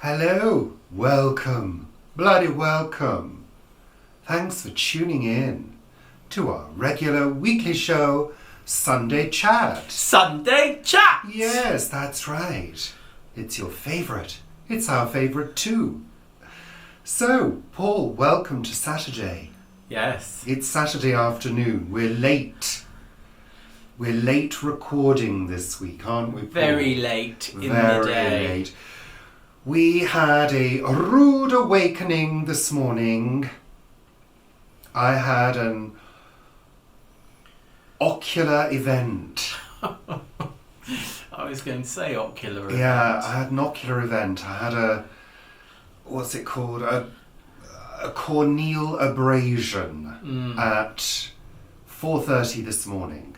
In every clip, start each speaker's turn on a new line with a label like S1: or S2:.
S1: Hello, welcome, bloody welcome. Thanks for tuning in to our regular weekly show, Sunday Chat.
S2: Sunday Chat!
S1: Yes, that's right. It's your favourite. It's our favourite too. So, Paul, welcome to Saturday.
S2: Yes.
S1: It's Saturday afternoon. We're late. We're late recording this week, aren't we, Paul?
S2: Very late in the
S1: Very
S2: day.
S1: late. We had a rude awakening this morning. I had an ocular event.
S2: I was going to say ocular event.
S1: Yeah, I had an ocular event. I had a, what's it called? A corneal abrasion at 4:30 this morning.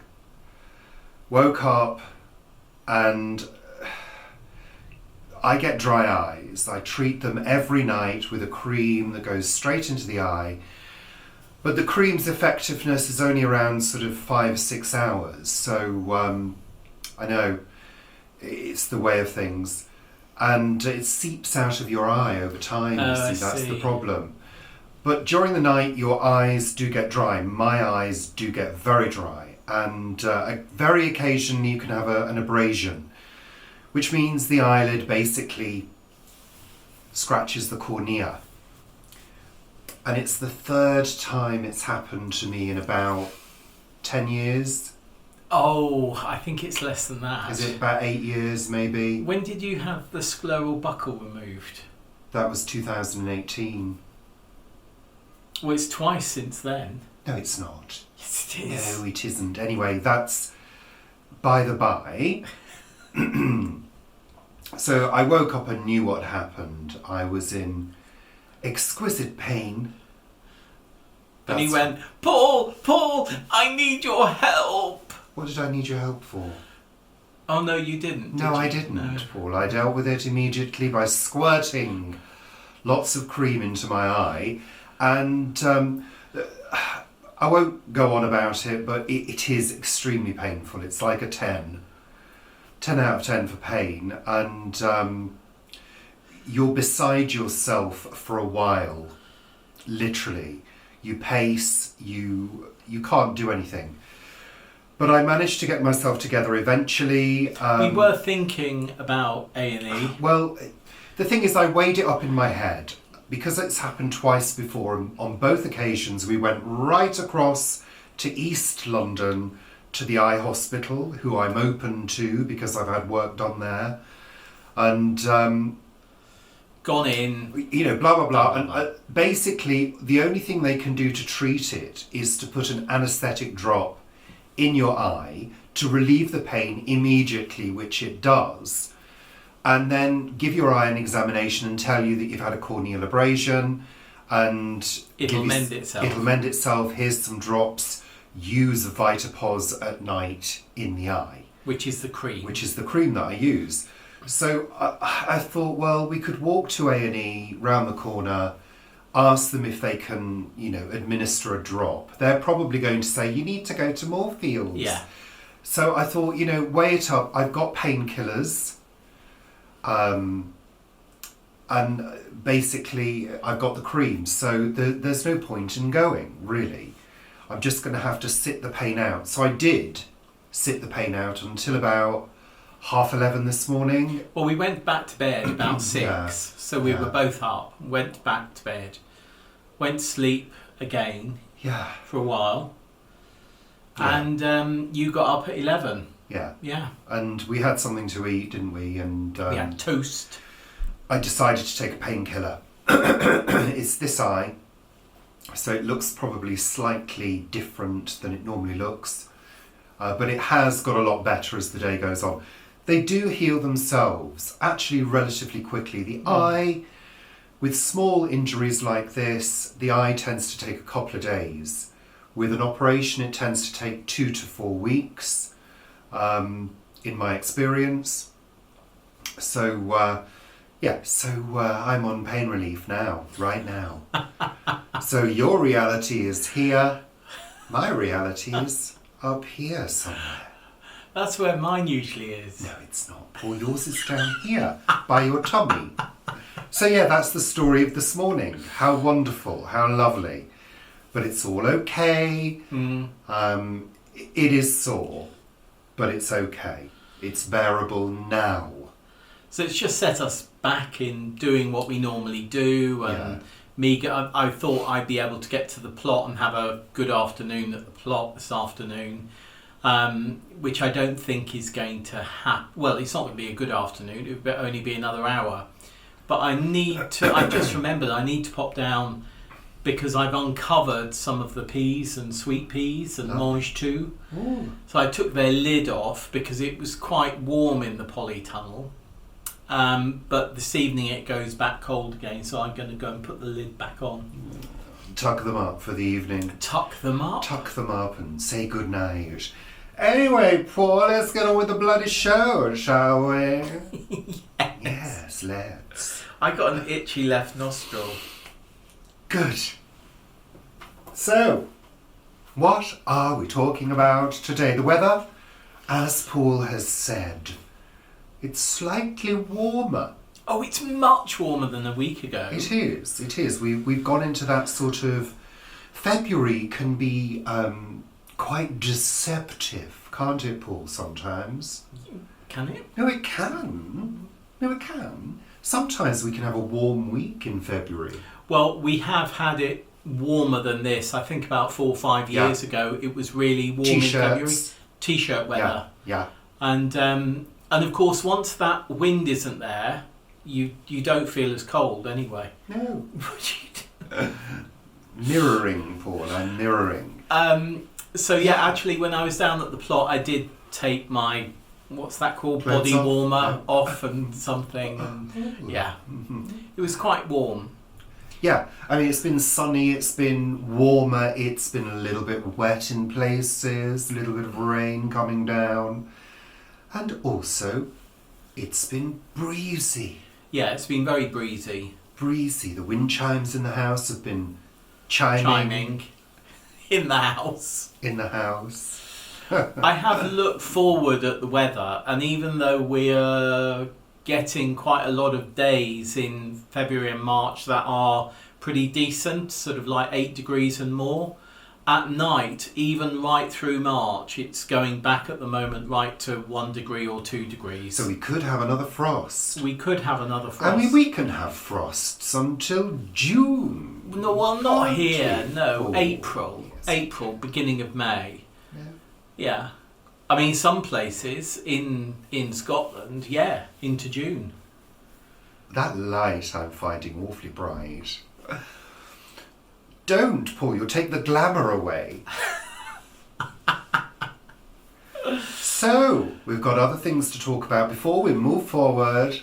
S1: Woke up and I get dry eyes. I treat them every night with a cream that goes straight into the eye. But the cream's effectiveness is only around sort of 5 or 6 hours. So I know it's the way of things. And it seeps out of your eye over time. That's the problem. But during the night, your eyes do get dry. My eyes do get very dry. And very occasionally you can have an abrasion, which means the eyelid basically scratches the cornea. And it's the third time it's happened to me in about 10 years.
S2: Oh, I think it's less than that.
S1: Is it about 8 years maybe?
S2: When did you have the scleral buckle removed?
S1: That was 2018.
S2: Well, it's twice since then.
S1: No, it's not.
S2: Yes, it is.
S1: No, it isn't. Anyway, that's by the by. So I woke up and knew what happened. I was in exquisite pain.
S2: And he went, Paul, I need your help.
S1: What did I need your help for?
S2: Oh, no, you didn't.
S1: No,
S2: did
S1: I
S2: you?
S1: didn't,
S2: No.
S1: Paul. I dealt with it immediately by squirting lots of cream into my eye. And I won't go on about it, but it is extremely painful. It's like a 10 out of 10 for pain. And you're beside yourself for a while, literally. You pace, you can't do anything. But I managed to get myself together eventually.
S2: We were thinking about A&E.
S1: Well, the thing is, I weighed it up in my head. Because it's happened twice before, and on both occasions we went right across to East London to the eye hospital, who I'm open to because I've had work done there. And
S2: Gone in.
S1: you know, blah, blah, blah. And basically, the only thing they can do to treat it is to put an anaesthetic drop in your eye to relieve the pain immediately, which it does. And then give your eye an examination and tell you that you've had a corneal abrasion. And
S2: It'll mend itself.
S1: It'll mend itself. Here's some drops. Use Vitapos at night in the eye.
S2: Which is the cream.
S1: Which is the cream that I use. So I thought, well, we could walk to A&E round the corner, ask them if they can, administer a drop. They're probably going to say, you need to go to Moorfields.
S2: Yeah.
S1: So I thought, weigh it up. I've got painkillers. And basically I've got the cream. So there's no point in going, really. I'm just going to have to sit the pain out. So I did sit the pain out until about 11:30 this morning.
S2: Well, we went back to bed about 6,
S1: Yeah.
S2: so we were both up, went back to bed, went to sleep again
S1: Yeah.
S2: for a while,
S1: Yeah.
S2: and you got up at 11.
S1: Yeah.
S2: Yeah.
S1: And we had something to eat, didn't we? And
S2: We had toast.
S1: I decided to take a painkiller. It's this eye, so it looks probably slightly different than it normally looks. But it has got a lot better as the day goes on. They do heal themselves, actually relatively quickly. The eye, with small injuries like this, the eye tends to take a couple of days. With an operation, it tends to take 2 to 4 weeks, in my experience. So, I'm on pain relief now, right now. So your reality is here, my reality is up here somewhere.
S2: That's where mine usually is.
S1: No, it's not. Paul, yours is down here, by your tummy. So yeah, that's the story of this morning. How wonderful, how lovely. But it's all okay. It is sore, but it's okay. It's bearable now.
S2: So it's just set us back in doing what we normally do, and I thought I'd be able to get to the plot and have a good afternoon at the plot this afternoon, which I don't think is going to happen. Well, it's not going to be a good afternoon. It would only be another hour. But I've just remembered I need to pop down because I've uncovered some of the peas and sweet peas and mange too. So I took their lid off because it was quite warm in the polytunnel. But this evening it goes back cold again, so I'm going to go and put the lid back on.
S1: Tuck them up for the evening.
S2: Tuck them up?
S1: Tuck them up and say good night. Anyway, Paul, let's get on with the bloody show, shall we? Yes, let's.
S2: I got an itchy left nostril.
S1: Good. So, what are we talking about today? The weather? As Paul has said, it's slightly warmer.
S2: Oh, it's much warmer than a week ago.
S1: It is, it is. We've gone into that sort of... February can be quite deceptive, can't it, Paul, sometimes?
S2: Can it?
S1: No, it can. No, it can. Sometimes we can have a warm week in February.
S2: Well, we have had it warmer than this. I think about 4 or 5 years ago, it was really warm in February. T-shirt weather.
S1: Yeah.
S2: And of course, once that wind isn't there, you don't feel as cold anyway.
S1: No. Mirroring, Paul. I'm mirroring.
S2: So actually, when I was down at the plot, I did take my, what's that called,
S1: Clothes
S2: body warmer off and something. And it was quite warm.
S1: Yeah, I mean, it's been sunny, it's been warmer, it's been a little bit wet in places, a little bit of rain coming down. And also, it's been breezy.
S2: Yeah, it's been very breezy.
S1: Breezy. The wind chimes in the house have been chiming.
S2: In the house.
S1: In the house.
S2: I have looked forward at the weather, and even though we're getting quite a lot of days in February and March that are pretty decent, sort of like 8 degrees and more, at night, even right through March, it's going back at the moment right to 1 degree or 2 degrees.
S1: So we could have another frost.
S2: We could have another frost.
S1: I mean, we can have frosts until June.
S2: No, well, not here. No,
S1: Oh,
S2: April.
S1: yes.
S2: April, beginning of May.
S1: Yeah.
S2: Yeah. I mean, some places in Scotland, into June.
S1: That light I'm finding awfully bright. Don't, Paul, you'll take the glamour away. So, we've got other things to talk about. Before we move forward,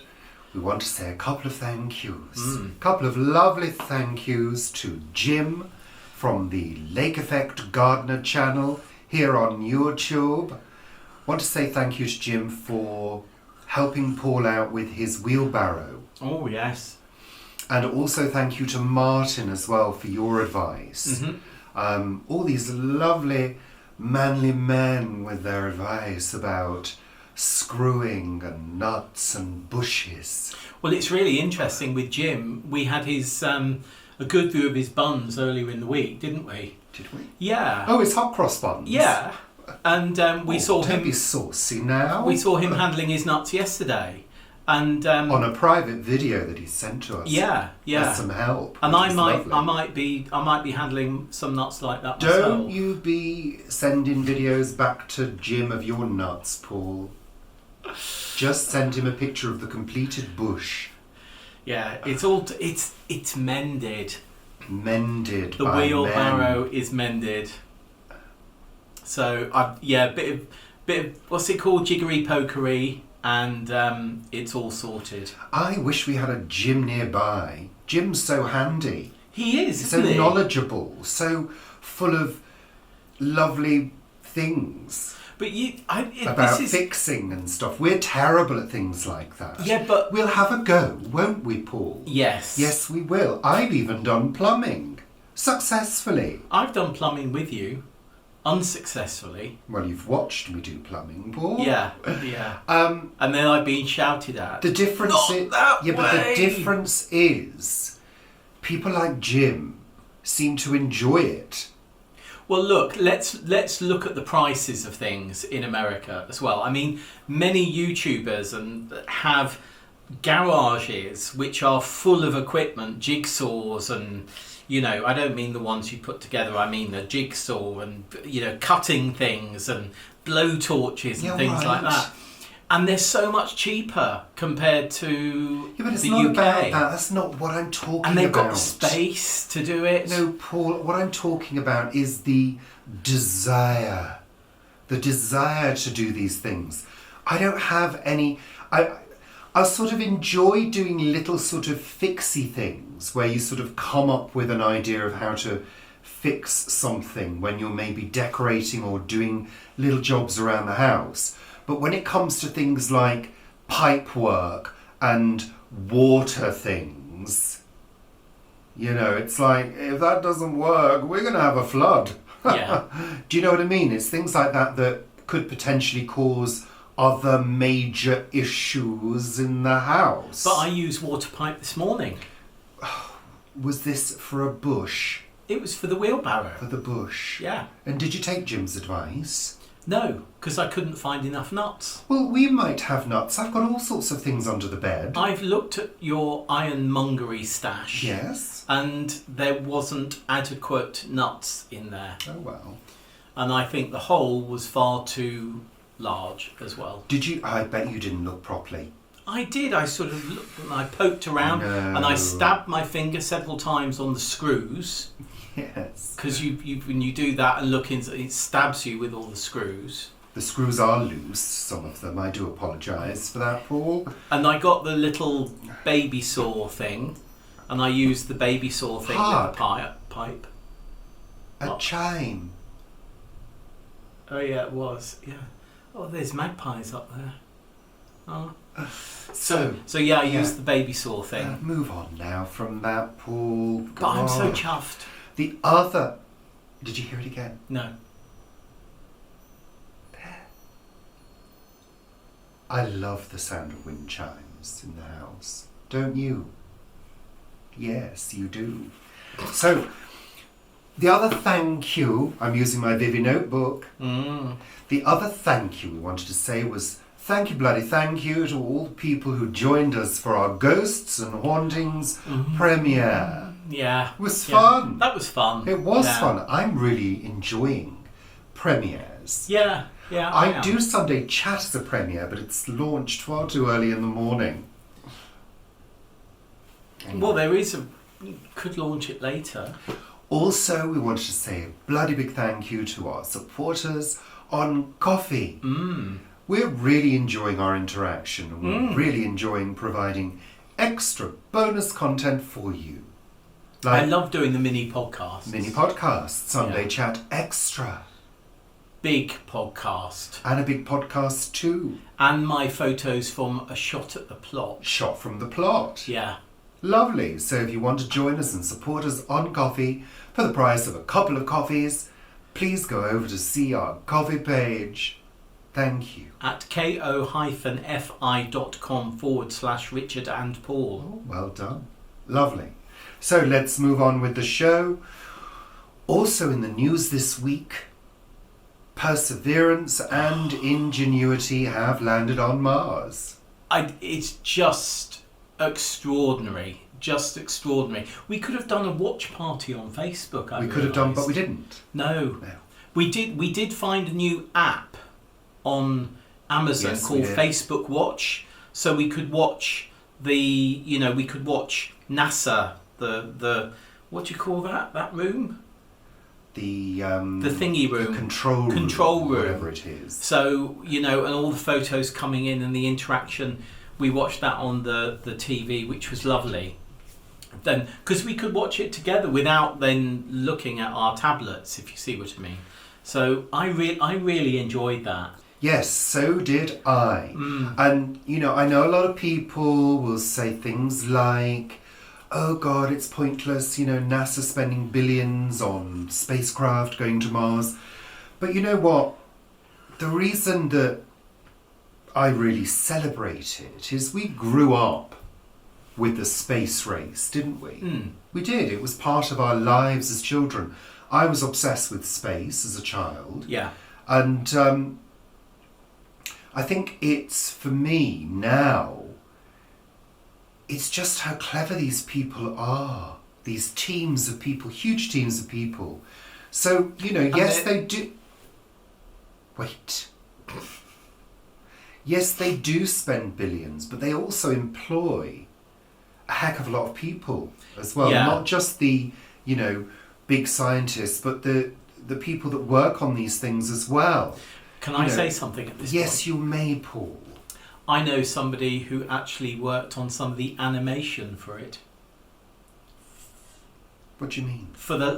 S1: we want to say a couple of thank yous. A couple of lovely thank yous to Jim from the Lake Effect Gardener channel here on YouTube. Want to say thank you to Jim for helping Paul out with his wheelbarrow.
S2: Oh, yes.
S1: And also thank you to Martin as well for your advice. All these lovely manly men with their advice about screwing and nuts and bushes.
S2: Well, it's really interesting with Jim. We had his a good view of his buns earlier in the week, didn't we?
S1: Did we?
S2: Yeah.
S1: Oh, it's hot cross buns.
S2: Yeah. And we saw
S1: don't
S2: him.
S1: be saucy now.
S2: We saw him handling his nuts yesterday, and
S1: on a private video that he sent to us.
S2: Yeah.
S1: With some help.
S2: And
S1: which
S2: I
S1: is
S2: might
S1: lovely.
S2: be handling some nuts like that myself.
S1: Don't you be sending videos back to Jim of your nuts, Paul. Just send him a picture of the completed bush.
S2: Yeah, it's mended.
S1: Mended.
S2: The
S1: by
S2: wheelbarrow
S1: men.
S2: is mended. So bit of what's it called, jiggery pokery, and it's all sorted.
S1: I wish we had a Jim nearby. Jim's so handy.
S2: He is,
S1: So
S2: isn't he?
S1: knowledgeable. So full of lovely things
S2: But
S1: about
S2: this is,
S1: fixing and stuff. We're terrible at things like that.
S2: Yeah, but
S1: We'll have a go, won't we, Paul?
S2: yes,
S1: Yes, we will. I've even done plumbing. Successfully.
S2: I've done plumbing with you. unsuccessfully.
S1: Well, you've watched me do plumbing, Paul.
S2: Yeah. And then I've been shouted at.
S1: The difference but the difference is people like Jim seem to enjoy it.
S2: Well, look, let's look at the prices of things in America as well. I mean, many YouTubers have garages which are full of equipment, jigsaws and, I don't mean the ones you put together, I mean the jigsaw and, cutting things and blow torches and things like that. And they're so much cheaper compared to
S1: but it's
S2: the
S1: not
S2: UK.
S1: About that. That's not what I'm talking about.
S2: And they've got the space to do it.
S1: No, Paul, what I'm talking about is the desire. The desire to do these things. I don't have any... I sort of enjoy doing little sort of fixy things where you sort of come up with an idea of how to fix something when you're maybe decorating or doing little jobs around the house. But when it comes to things like pipe work and water things, it's like, if that doesn't work, we're going to have a flood.
S2: Yeah.
S1: Do you know what I mean? It's things like that that could potentially cause other major issues in the house.
S2: But I used water pipe this morning.
S1: Was this for a bush?
S2: It was for the wheelbarrow.
S1: For the bush?
S2: Yeah.
S1: And did you take Jim's advice?
S2: No, because I couldn't find enough nuts.
S1: Well, we might have nuts. I've got all sorts of things under the bed.
S2: I've looked at your ironmongery stash.
S1: Yes.
S2: And there wasn't adequate nuts in there.
S1: Oh, well.
S2: And I think the hole was far too large as well.
S1: Did you? I bet you didn't look properly.
S2: I did. I sort of looked and I poked around and I stabbed my finger several times on the screws.
S1: Yes.
S2: Because when you do that and look into it stabs you with all the screws.
S1: The screws are loose, some of them. I do apologise for that, Paul.
S2: And I got the little baby saw thing, and I used the baby saw thing with the pipe.
S1: A chime.
S2: Oh yeah, it was. Yeah. Oh, there's magpies up there. Oh. So yeah, I used the baby saw thing.
S1: Move on now from that, Paul.
S2: But I'm so chuffed.
S1: The other... Did you hear it again?
S2: No.
S1: I love the sound of wind chimes in the house. Don't you? Yes, you do. So, the other thank you... I'm using my Vivi notebook. The other thank you we wanted to say was... Thank you to all the people who joined us for our Ghosts and Hauntings premiere.
S2: Yeah.
S1: It was fun.
S2: That was fun.
S1: It was fun. I'm really enjoying premieres.
S2: Yeah.
S1: I do Sunday Chat as a premiere, but it's launched far too early in the morning.
S2: Well, you could launch it later.
S1: Also, we wanted to say a bloody big thank you to our supporters on Coffee. We're really enjoying our interaction and we're really enjoying providing extra bonus content for you.
S2: I love doing the mini podcasts.
S1: Sunday Chat Extra.
S2: Big podcast.
S1: And a big podcast too.
S2: And my photos from a shot at the plot.
S1: Shot from the plot.
S2: Yeah.
S1: Lovely. So if you want to join us and support us on Coffee for the price of a couple of coffees, please go over to see our Coffee page. Thank you.
S2: At ko-fi.com/Richard and Paul.
S1: Oh, well done. Lovely. So let's move on with the show. Also in the news this week, Perseverance and Ingenuity have landed on Mars.
S2: It's just extraordinary. We could have done a watch party on Facebook.
S1: We could have done, but we didn't.
S2: No. We did find a new app on Amazon called Facebook Watch, so we could watch we could watch NASA, the what do you call that room? The thingy room,
S1: the control room, whatever it is.
S2: So and all the photos coming in and the interaction, we watched that on the TV, which was lovely. Then, because we could watch it together without then looking at our tablets, if you see what I mean. So I really enjoyed that.
S1: Yes, so did I. And, I know a lot of people will say things like, oh God, it's pointless, NASA spending billions on spacecraft going to Mars. But you know what? The reason that I really celebrate it is we grew up with the space race, didn't we? We did. It was part of our lives as children. I was obsessed with space as a child.
S2: Yeah.
S1: And I think it's, for me now, it's just how clever these people are. These teams of people, huge teams of people. So, yes, they do... Wait. Yes, they do spend billions, but they also employ a heck of a lot of people as well.
S2: Yeah.
S1: Not just the, big scientists, but the people that work on these things as well.
S2: Can I say something at this point?
S1: Yes, you may, Paul.
S2: I know somebody who actually worked on some of the animation for it.
S1: What do you mean?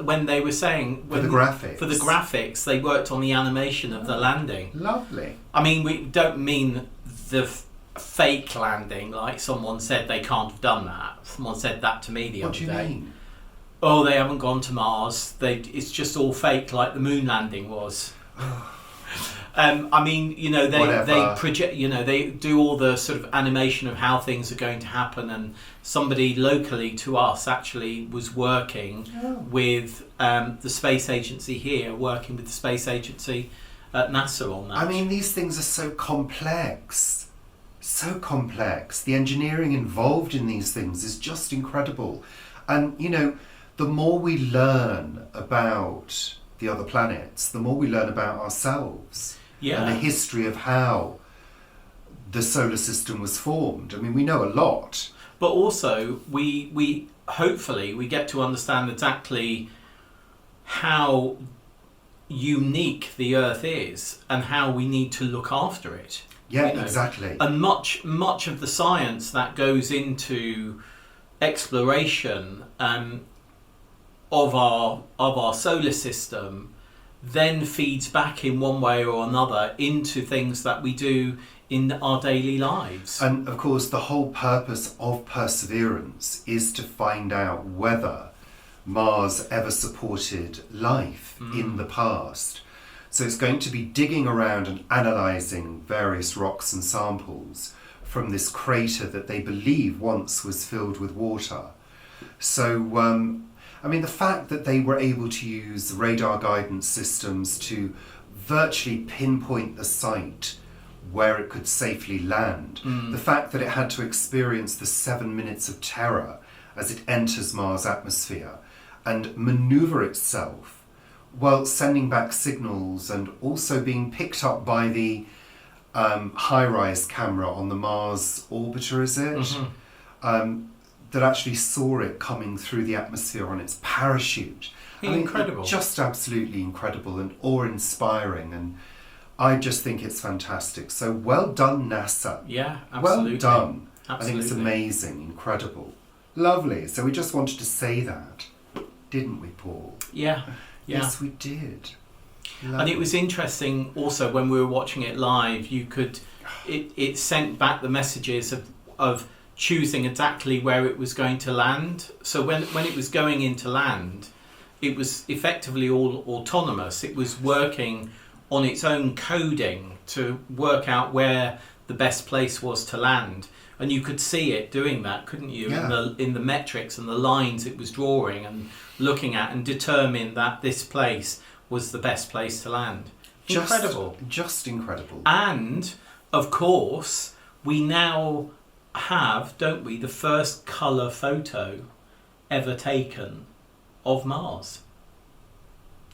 S2: When they were saying...
S1: For the graphics?
S2: For the graphics, they worked on the animation of the landing.
S1: Lovely.
S2: I mean, we don't mean the fake landing, like someone said they can't have done that. Someone said that to me the other day.
S1: What do you mean?
S2: Oh, they haven't gone to Mars. It's just all fake, like the moon landing was. I mean, they project, they do all the sort of animation of how things are going to happen, and somebody locally to us actually was working with the space agency here, working with the space agency at NASA on that.
S1: I mean, these things are so complex. So complex. The engineering involved in these things is just incredible. And, the more we learn about the other planets, the more we learn about ourselves.
S2: Yeah.
S1: And the history of how the solar system was formed. I mean, we know a lot.
S2: But also, we hopefully we get to understand exactly how unique the Earth is and how we need to look after it.
S1: Yeah, exactly.
S2: And much of the science that goes into exploration of our solar system then feeds back in one way or another into things that we do in our daily lives.
S1: And of course, the whole purpose of Perseverance is to find out whether Mars ever supported life in the past. So it's going to be digging around and analysing various rocks and samples from this crater that they believe once was filled with water. So, I mean, the fact that they were able to use radar guidance systems to virtually pinpoint the site where it could safely land, the fact that it had to experience the 7 minutes of terror as it enters Mars' atmosphere and manoeuvre itself while sending back signals and also being picked up by the high-rise camera on the Mars orbiter, is it? That actually saw it coming through the atmosphere on its parachute.
S2: Incredible.
S1: Just absolutely incredible and awe-inspiring, and I just think it's fantastic. So well done, NASA.
S2: Yeah, absolutely.
S1: Well done.
S2: Absolutely.
S1: I think it's amazing, incredible. Lovely. So we just wanted to say that, didn't we, Paul?
S2: Yeah.
S1: Yes, we did. Lovely.
S2: And it was interesting also when we were watching it live, it sent back the messages of choosing exactly where it was going to land. So when it was going into land, it was effectively all autonomous. It was working on its own coding to work out where the best place was to land. And you could see it doing that, couldn't you?
S1: Yeah.
S2: In the metrics and the lines it was drawing and looking at, and determine that this place was the best place to land. Incredible.
S1: Just incredible.
S2: And, of course, we now have, don't we, the first colour photo ever taken of Mars.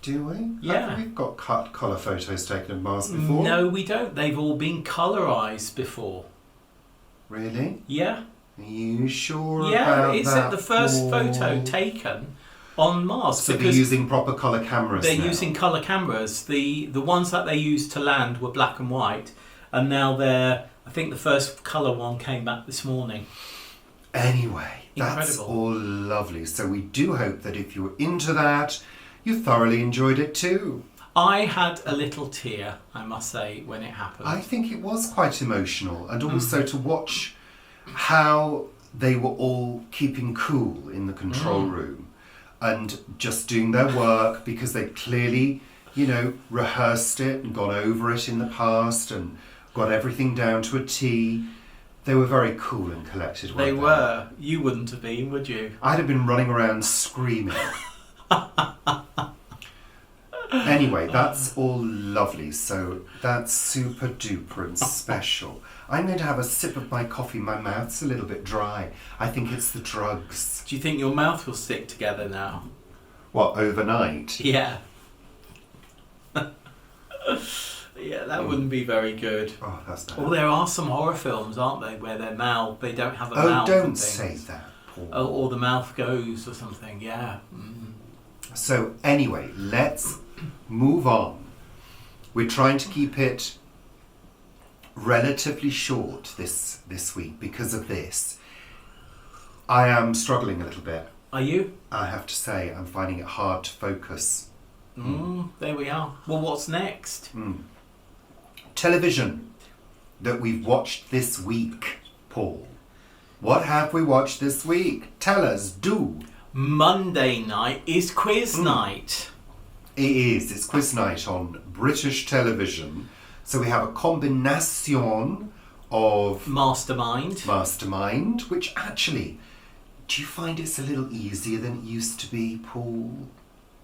S1: Do we?
S2: Yeah.
S1: Have we got colour photos taken of Mars before?
S2: No, we don't. They've all been colourised before.
S1: Really?
S2: Yeah.
S1: Are you sure about
S2: Yeah, it's
S1: that?
S2: the first photo taken on Mars.
S1: So they're
S2: because
S1: using proper colour cameras
S2: they're
S1: now?
S2: using colour cameras. The ones that they used to land were black and white, and now I think the first colour one came back this morning.
S1: Anyway, that's
S2: Incredible.
S1: all lovely. So we do hope that if you're into that, you thoroughly enjoyed it too.
S2: I had a little tear, I must say, when it happened.
S1: I think it was quite emotional, and also to watch how they were all keeping cool in the control room and just doing their work, because they clearly rehearsed it and gone over it in the past and got everything down to a T. They were very cool and collected, weren't they?
S2: They were. You wouldn't have been, would you?
S1: I'd have been running around screaming. Anyway, that's all lovely. So that's super duper and special. I'm going to have a sip of my coffee. My mouth's a little bit dry. I think it's the drugs.
S2: Do you think your mouth will stick together now?
S1: What, overnight?
S2: Yeah. Yeah, that wouldn't be very good.
S1: Oh, that's bad.
S2: Well, there are some horror films, aren't they, where their mouth, they don't have a
S1: Oh,
S2: mouth.
S1: don't say that, Paul.
S2: Or the mouth goes or something, yeah.
S1: So anyway, let's move on. We're trying to keep it relatively short this week because of this. I am struggling a little bit.
S2: Are you?
S1: I have to say, I'm finding it hard to focus.
S2: There we are. Well, what's next?
S1: Television that we've watched this week, Paul. What have we watched this week? Tell us, do.
S2: Monday night is quiz night.
S1: It is. It's quiz night on British television. So we have a combination of Mastermind, which actually, do you find it's a little easier than it used to be, Paul?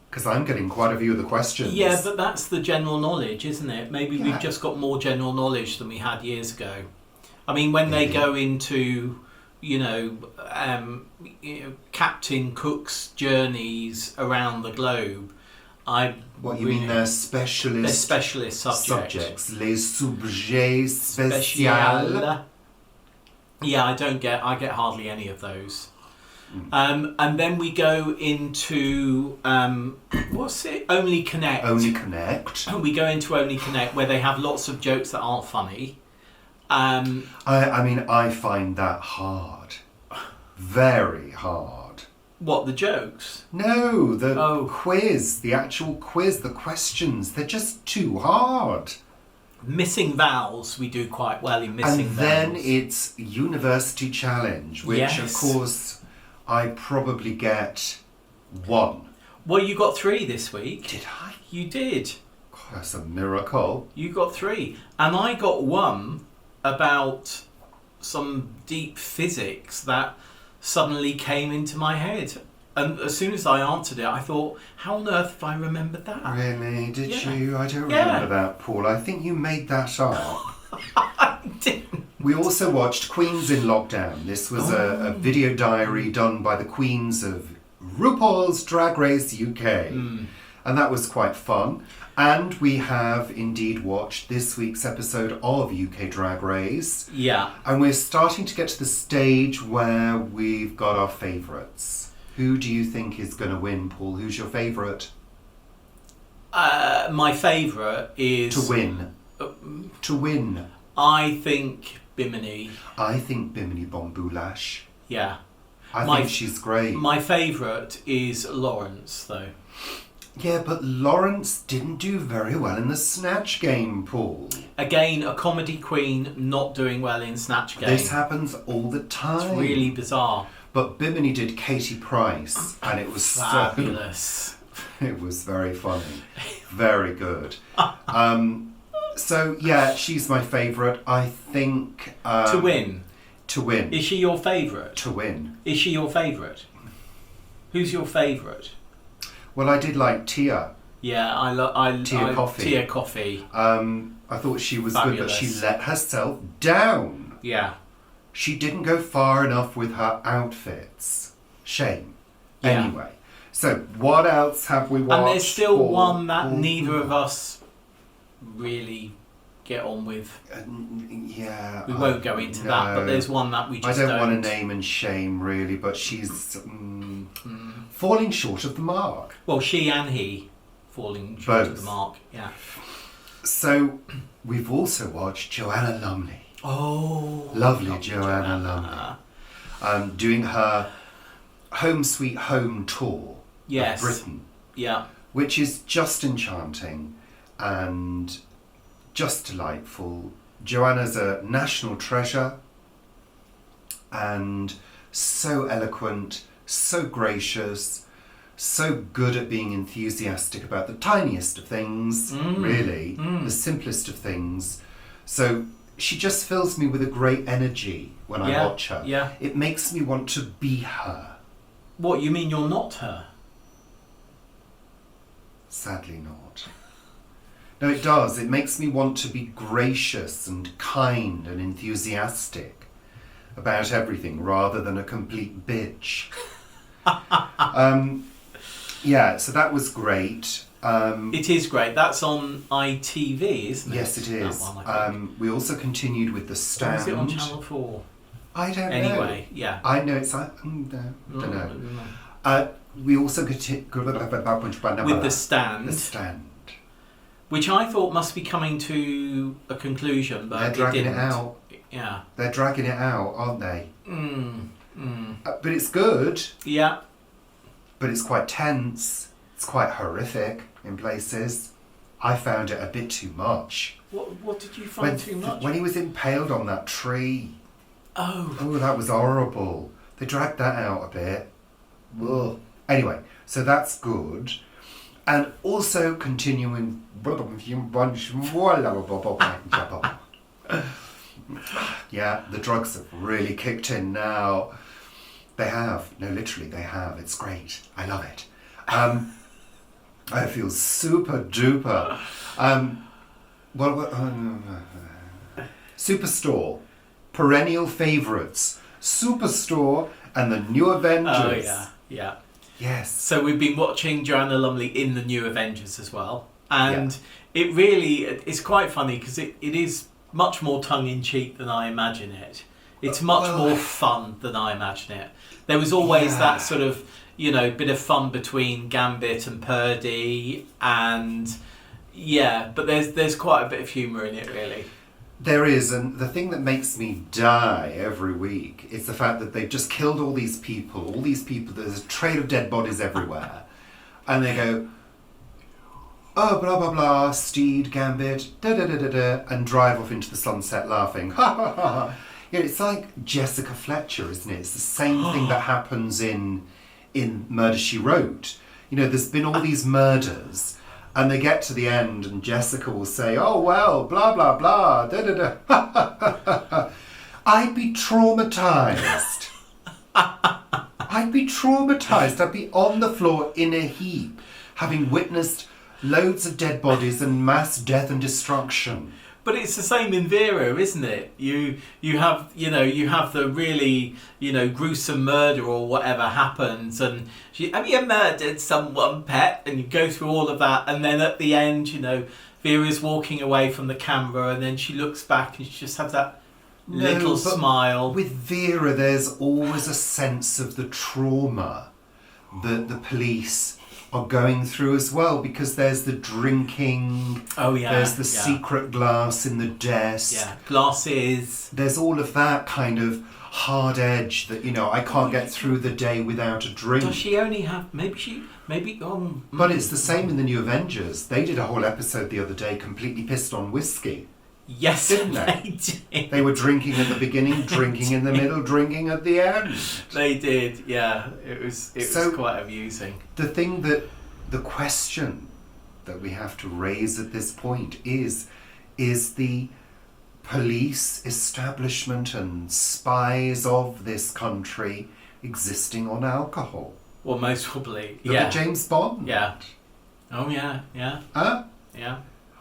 S1: Because I'm getting quite a few of the questions.
S2: Yeah, but that's the general knowledge, isn't it? Maybe we've just got more general knowledge than we had years ago. I mean, when they go into, Captain Cook's journeys around the globe,
S1: What you mean they're specialist?
S2: They're specialist
S1: subjects. Les sujets spéciaux.
S2: Yeah, I get hardly any of those. And then we go into what's it? Only Connect.
S1: Only Connect.
S2: We go into Only Connect, where they have lots of jokes that aren't funny.
S1: I mean, I find that hard, very hard.
S2: What, the jokes?
S1: No, the quiz, the actual quiz, the questions. They're just too hard.
S2: Missing vowels, we do quite well in missing vowels.
S1: And then it's University Challenge, which of course I probably get 1.
S2: Well, you got 3 this week.
S1: Did I?
S2: You did.
S1: God, that's a miracle.
S2: You got 3. And I got 1 about some deep physics that suddenly came into my head. And as soon as I answered it, I thought, how on earth have I remembered that?
S1: Really? Did you? I don't remember that, Paul. I think you made that up.
S2: I didn't.
S1: We also watched Queens in Lockdown. This was a video diary done by the Queens of RuPaul's Drag Race UK. And that was quite fun. And we have indeed watched this week's episode of UK Drag Race.
S2: Yeah.
S1: And we're starting to get to the stage where we've got our favourites. Who do you think is going to win, Paul? Who's your favourite?
S2: My favourite is...
S1: To win. To win.
S2: I think Bimini.
S1: I think Bimini Bomboulash.
S2: Yeah.
S1: I think she's great.
S2: My favourite is Lawrence, though.
S1: Yeah, but Lawrence didn't do very well in the Snatch Game, Paul.
S2: Again, a comedy queen not doing well in Snatch Game.
S1: This happens all the time.
S2: It's really bizarre.
S1: But Bimini did Katie Price, and it was
S2: fabulous.
S1: It was very funny. Very good. So, yeah, she's my favourite. I think...
S2: to win?
S1: To win.
S2: Is she your favourite?
S1: To win.
S2: Is she your favourite? Who's your favourite?
S1: Well, I did like Tia.
S2: Yeah,
S1: Tia Coffee.
S2: Tia Coffee.
S1: I thought she was
S2: fabulous.
S1: Good, but she let herself down.
S2: Yeah.
S1: She didn't go far enough with her outfits. Shame.
S2: Yeah.
S1: Anyway, so what else have we watched?
S2: And there's still one that neither of us really get on with.
S1: Yeah.
S2: We won't go into that, but there's one that we just
S1: don't want to name and shame, really, but she's falling short of the mark.
S2: Well, she and he falling short of the mark, yeah.
S1: So, we've also watched Joanna Lumley.
S2: Oh,
S1: lovely Joanna Lumley, doing her Home Sweet Home tour of Britain, which is just enchanting and just delightful. Joanna's a national treasure and so eloquent, so gracious, so good at being enthusiastic about the tiniest of things, really, the simplest of things. So she just fills me with a great energy when I watch her.
S2: Yeah.
S1: It makes me want to be her.
S2: What, you mean you're not her?
S1: Sadly not. No, it does. It makes me want to be gracious and kind and enthusiastic about everything rather than a complete bitch. Yeah, so that was great.
S2: It is great. That's on ITV, isn't it?
S1: Yes, it is.
S2: That one, I think.
S1: We also continued with The Stand.
S2: Or is it on Channel 4?
S1: I don't know.
S2: Anyway, yeah.
S1: I know it's... I don't know. We also continued... With
S2: The Stand.
S1: The Stand.
S2: Which I thought must be coming to a conclusion, but
S1: they're dragging
S2: it didn't.
S1: It out.
S2: Yeah.
S1: They're dragging it out, aren't they? But it's good.
S2: Yeah.
S1: But it's quite tense. It's quite horrific in places. I found it a bit too much.
S2: What did you find too much?
S1: When he was impaled on that tree.
S2: Oh,
S1: that was horrible. They dragged that out a bit. Ugh. Anyway, so that's good. And also continuing... Yeah, the drugs have really kicked in now. They have. No, literally, they have. It's great. I love it. I feel super duper. Superstore. Perennial favourites. Superstore and the New Avengers.
S2: Oh, yeah, yeah.
S1: Yes.
S2: So we've been watching Joanna Lumley in the New Avengers as well. And it really is quite funny because it is much more tongue-in-cheek than I imagine it. It's much more fun than I imagine it. There was always that sort of, bit of fun between Gambit and Purdy, and but there's quite a bit of humour in it, really.
S1: There is, and the thing that makes me die every week is the fact that they've just killed all these people, there's a trail of dead bodies everywhere, and they go, oh, blah, blah, blah, Steed, Gambit, da-da-da-da-da, and drive off into the sunset laughing, ha, ha, ha, ha. It's like Jessica Fletcher, isn't it? It's the same thing that happens in Murder, She Wrote. There's been all these murders, and they get to the end, and Jessica will say, oh, well, blah, blah, blah, da-da-da, ha, ha, ha, ha. I'd be traumatised. I'd be traumatised. I'd be on the floor in a heap, having witnessed loads of dead bodies and mass death and destruction.
S2: But it's the same in Vera, isn't it? You have the really gruesome murder or whatever happens, and have you murdered someone, pet? And you go through all of that, and then at the end, Vera's walking away from the camera, and then she looks back and she just has that little smile.
S1: With Vera, there's always a sense of the trauma that the police are going through as well, because there's the drinking, there's the secret glass in the desk,
S2: glasses,
S1: there's all of that kind of hard edge that I can't get through the day without a drink.
S2: Does she only have
S1: but it's the same in the New Avengers. They did a whole episode the other day completely pissed on whiskey.
S2: Yes,
S1: didn't they?
S2: did.
S1: They were drinking at the beginning, drinking in the middle, drinking at the end.
S2: They did, yeah. It was quite amusing.
S1: The question that we have to raise at this point is the police establishment and spies of this country existing on alcohol?
S2: Well, most probably,
S1: Look at James Bond.
S2: Yeah. Oh, yeah. Yeah.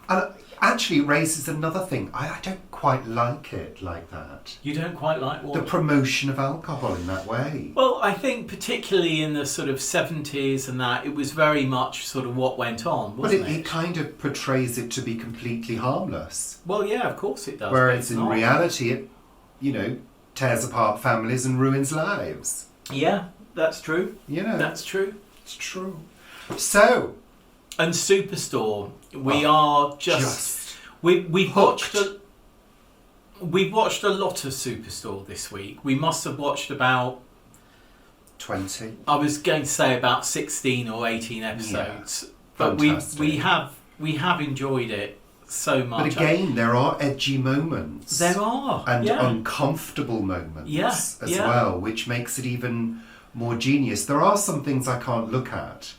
S1: And actually, it raises another thing. I don't quite like it like that.
S2: You don't quite like what?
S1: The promotion of alcohol in that way.
S2: Well, I think particularly in the sort of 70s and that, it was very much sort of what went on, wasn't it?
S1: But it kind of portrays it to be completely harmless.
S2: Well, yeah, of course it does.
S1: Whereas in reality, it, tears apart families and ruins lives.
S2: Yeah, that's true. That's true.
S1: It's true. So...
S2: And Superstore, we are just we've watched a lot of Superstore this week. We must have watched about
S1: 20.
S2: I was going to say about 16 or 18 episodes, but
S1: fantastic.
S2: we have enjoyed it so much.
S1: But again, there are edgy moments.
S2: There are,
S1: and uncomfortable moments as well, which makes it even more genius. There are some things I can't look at.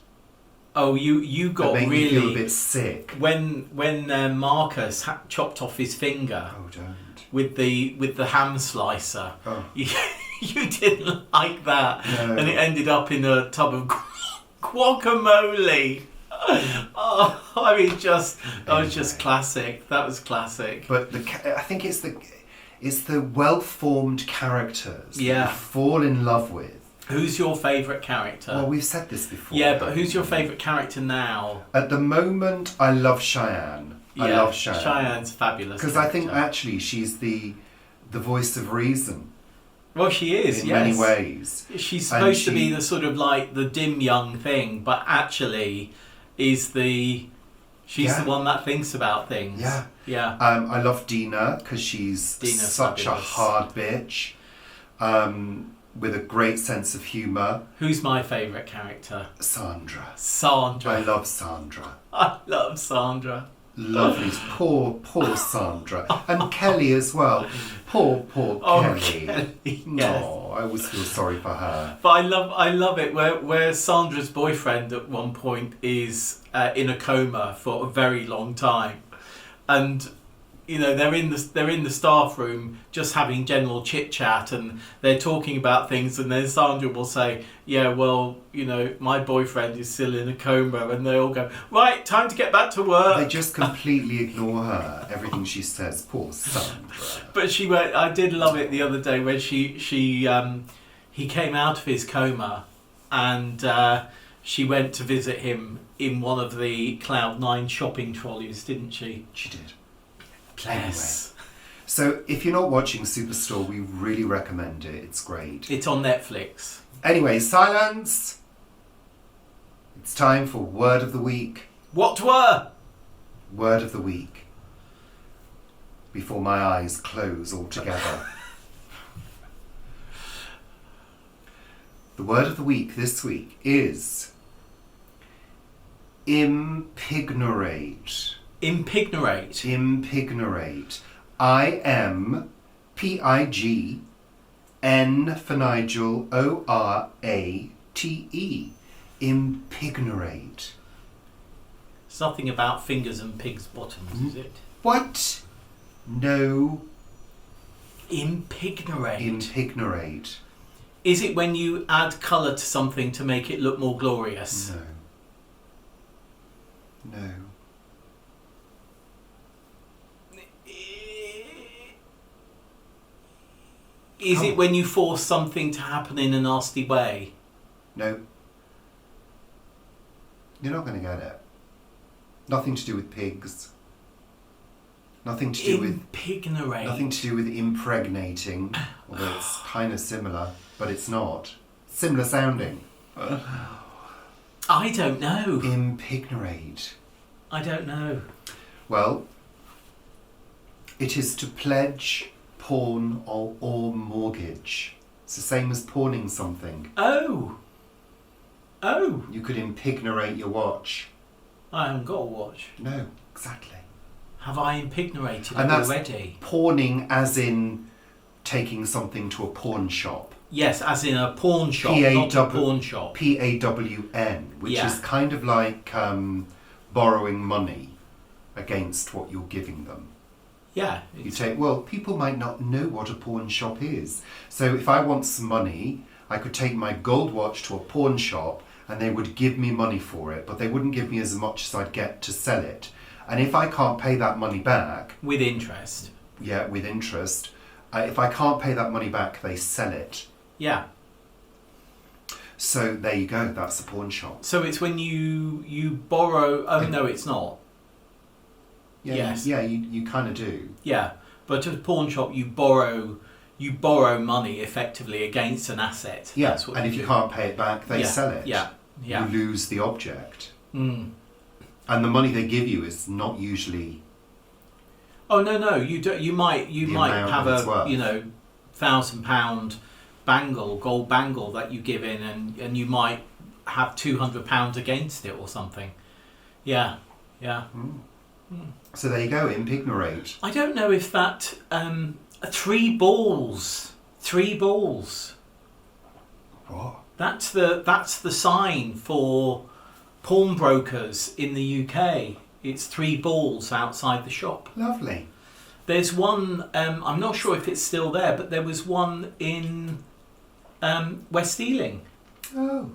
S2: Oh, you got
S1: that make
S2: really
S1: me feel a bit sick.
S2: When Marcus chopped off his finger.
S1: Oh, don't.
S2: With the ham slicer.
S1: Oh.
S2: You didn't like that,
S1: No.
S2: and it ended up in a tub of guacamole. Oh, I mean, that was just classic. That was classic.
S1: But I think it's the well-formed characters that you fall in love with.
S2: Who's your favourite character?
S1: Well, we've said this before.
S2: Yeah, but who's your favourite character now?
S1: At the moment, I love Cheyenne. I love Cheyenne.
S2: Cheyenne's fabulous.
S1: Because I think actually she's the voice of reason.
S2: Well, she is,
S1: in many ways.
S2: She's supposed to be the sort of like the dim young thing, but actually she's the one that thinks about things.
S1: Yeah.
S2: Yeah.
S1: I love Dina because she's such
S2: fabulous.
S1: a hard bitch. With a great sense of humour.
S2: Who's my favourite character?
S1: Sandra.
S2: I
S1: love Sandra.
S2: I love Sandra.
S1: Lovely. Poor Sandra. And Kelly as well. Poor Kelly.
S2: Kelly. Yes.
S1: No, I always feel sorry for her.
S2: But I love it where Sandra's boyfriend at one point is in a coma for a very long time. And you know, they're in the staff room just having general chit chat, and they're talking about things, and then Sandra will say, "Yeah, well, you know, my boyfriend is still in a coma," and they all go, "Right, time to get back to work."
S1: They just completely ignore her. Everything she says, poor Sandra.
S2: But I did love it the other day when he came out of his coma, and she went to visit him in one of the Cloud9 shopping trolleys, didn't she?
S1: She did.
S2: Yes.
S1: Anyway, so if you're not watching Superstore, we really recommend it. It's great.
S2: It's on Netflix.
S1: Anyway, silence. It's time for Word of the Week.
S2: What were?
S1: Word of the Week. Before my eyes close altogether. The word of the week this week is impignorate.
S2: Impignorate.
S1: Impignorate. IMPIGN for Nigel ORATE. Impignorate.
S2: It's nothing about fingers and pigs' bottoms, is it?
S1: What? No.
S2: Impignorate.
S1: Impignorate.
S2: Is it when you add colour to something to make it look more glorious?
S1: No.
S2: Is it when you force something to happen in a nasty way?
S1: No. You're not going to get it. Nothing to do with pigs. Nothing to do with impregnating, although it's kind of similar, but it's not. Similar sounding.
S2: I don't know.
S1: Impignorate.
S2: I don't know.
S1: Well, it is to pledge, pawn, or mortgage. It's the same as pawning something.
S2: Oh.
S1: You could impignorate your watch.
S2: I haven't got a watch.
S1: No, exactly.
S2: Have I impignorated
S1: And
S2: it
S1: that's
S2: already?
S1: Pawning as in taking something to a pawn shop.
S2: Yes, as in a pawn shop, not a pawn shop.
S1: PAWN, which is kind of like borrowing money against what you're giving them.
S2: Yeah.
S1: People might not know what a pawn shop is. So if I want some money, I could take my gold watch to a pawn shop and they would give me money for it, but they wouldn't give me as much as I'd get to sell it. And if I can't pay that money back...
S2: With interest.
S1: Yeah, with interest. If I can't pay that money back, they sell it.
S2: Yeah.
S1: So there you go, that's a pawn shop.
S2: So it's when you borrow... Oh, no, it's not.
S1: Yeah,
S2: yes.
S1: Yeah, you kind of do.
S2: Yeah, but at a pawn shop, you borrow money effectively against an asset.
S1: Yeah,
S2: that's what
S1: and if you can't pay it back, they sell it.
S2: Yeah.
S1: You lose the object.
S2: Mm.
S1: And the money they give you is not usually...
S2: Oh no! You don't. You might have a £1,000 gold bangle that you give in, and you might have £200 against it or something. Yeah.
S1: Mm. Mm. So there you go. Impignorate.
S2: I don't know if that 3 balls. 3 balls.
S1: What?
S2: That's the sign for pawnbrokers in the UK. It's 3 balls outside the shop.
S1: Lovely.
S2: There's one, I'm not sure if it's still there, but there was one in West Ealing.
S1: Oh.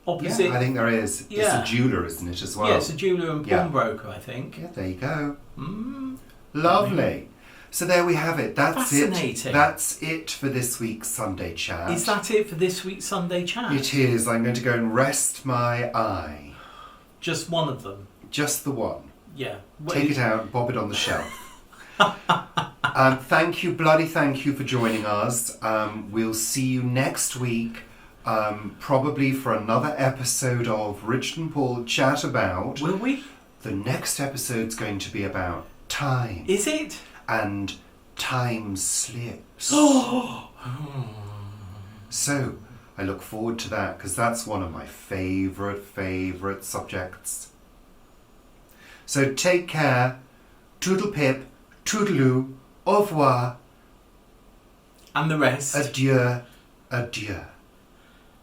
S2: Opposite.
S1: Yeah, I think there is.
S2: Yeah.
S1: It's a jeweller, isn't it, as well?
S2: Yeah, it's a jeweller and pawnbroker, I think.
S1: Yeah, there you go.
S2: Mm.
S1: Lovely. So there we have it. That's
S2: Fascinating.
S1: it. That's it for this week's Sunday chat.
S2: Is that it for this week's Sunday chat?
S1: It is. I'm going to go and rest my eye.
S2: Just one of them?
S1: Just the one.
S2: Yeah.
S1: Take it out, bob it on the shelf. Thank you for joining us. We'll see you next week, probably for another episode of Richard and Paul Chat About.
S2: Will we?
S1: The next episode's going to be about time.
S2: Is it?
S1: And time slips. So, I look forward to that because that's one of my favourite subjects. So take care, toodle pip, toodaloo, au revoir,
S2: and the rest.
S1: adieu, adieu,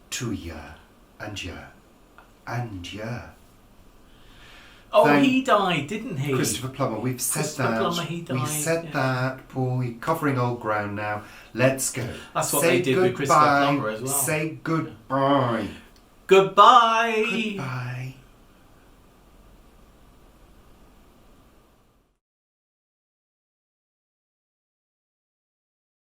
S1: to ya, and ya, and ya.
S2: Oh, he died, didn't he?
S1: Christopher Plummer, we've said
S2: Christopher
S1: that.
S2: Plummer, he died.
S1: We've said that, Paul. You're covering old ground now. Let's go.
S2: That's what
S1: Say
S2: they did with Christopher Plummer as well.
S1: Say goodbye.
S2: Goodbye.
S1: Goodbye.